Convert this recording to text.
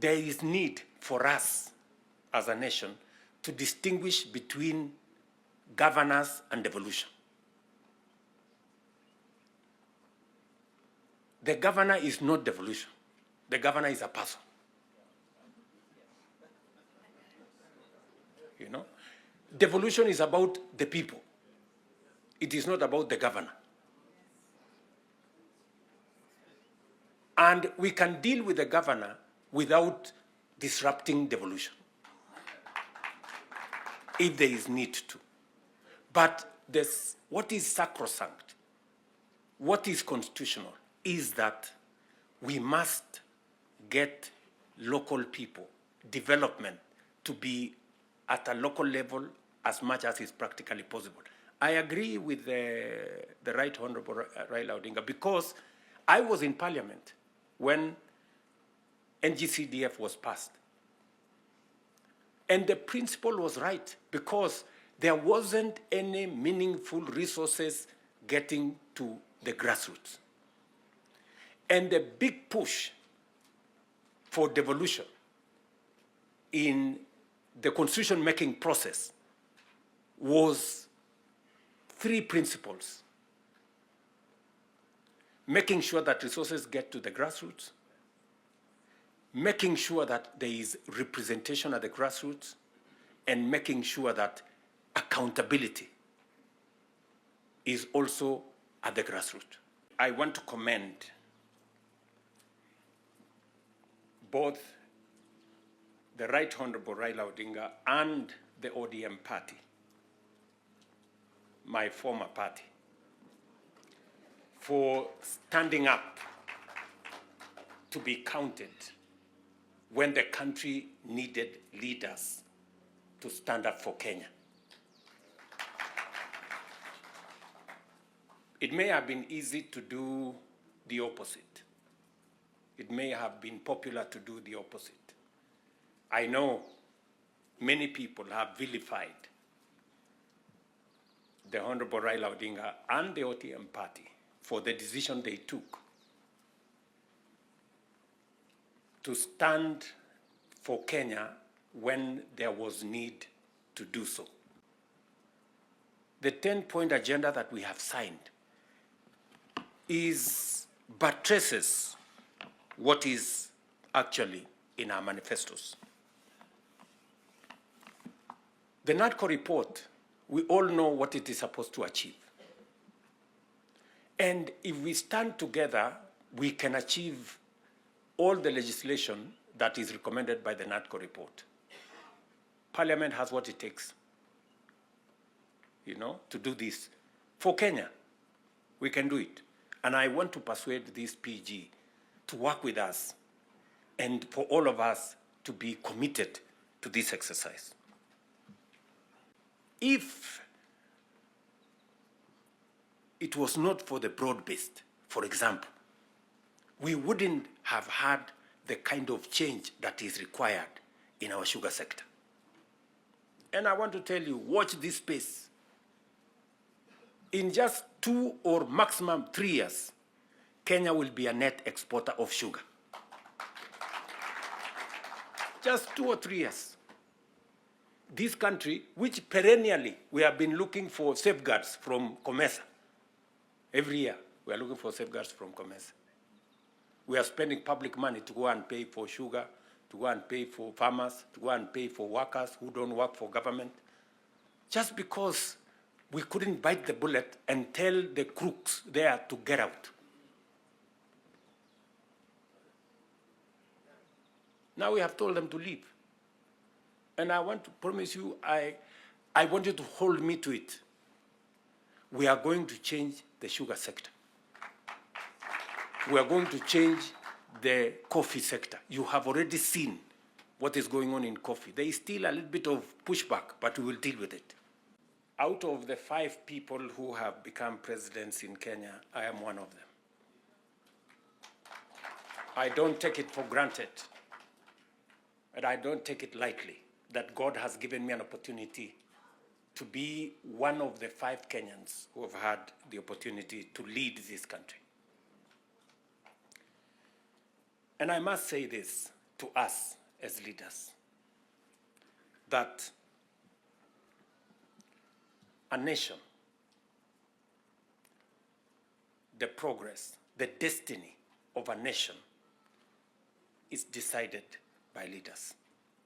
there is need for us as a nation to distinguish between governance and devolution. The governor is not devolution. The governor is a person. You know? Devolution is about the people. It is not about the governor. And we can deal with the governor without disrupting devolution, if there is need to. But what is sacrosanct, what is constitutional, is that we must get local people, development, to be at a local level as much as is practically possible. I agree with the Right Honorable Raila Odinga, because I was in Parliament when NGCDF was passed. And the principle was right, because there wasn't any meaningful resources getting to the grassroots. And the big push for devolution in the constitution-making process was three principles: making sure that resources get to the grassroots, making sure that there is representation at the grassroots, and making sure that accountability is also at the grassroots. I want to commend both the Right Honorable Raila Odinga and the ODM party, my former party, for standing up to be counted when the country needed leaders to stand up for Kenya. It may have been easy to do the opposite. It may have been popular to do the opposite. I know many people have vilified the Honorable Raila Odinga and the ODM party for the decision they took to stand for Kenya when there was need to do so. The 10-point agenda that we have signed buttresses what is actually in our manifestos. The NADCO report, we all know what it is supposed to achieve. And if we stand together, we can achieve all the legislation that is recommended by the NADCO report. Parliament has what it takes, to do this. For Kenya, we can do it. And I want to persuade this PG to work with us and for all of us to be committed to this exercise. If it was not for the broad-based, for example, we wouldn't have had the kind of change that is required in our sugar sector. And I want to tell you, watch this space. In just 2 or maximum 3 years, Kenya will be a net exporter of sugar. Just 2 or 3 years. This country, which perennially we have been looking for safeguards from COMESA. Every year, we are looking for safeguards from COMESA. We are spending public money to go and pay for sugar, to go and pay for farmers, to go and pay for workers who don't work for government, just because we couldn't bite the bullet and tell the crooks there to get out. Now we have told them to leave. And I want to promise you, I want you to hold me to it. We are going to change the sugar sector. We are going to change the coffee sector. You have already seen what is going on in coffee. There is still a little bit of pushback, but we will deal with it. Out of the 5 people who have become presidents in Kenya, I am one of them. I don't take it for granted, and I don't take it lightly that God has given me an opportunity to be one of the 5 Kenyans who have had the opportunity to lead this country. And I must say this to us as leaders that a nation, the progress, the destiny of a nation is decided by leaders.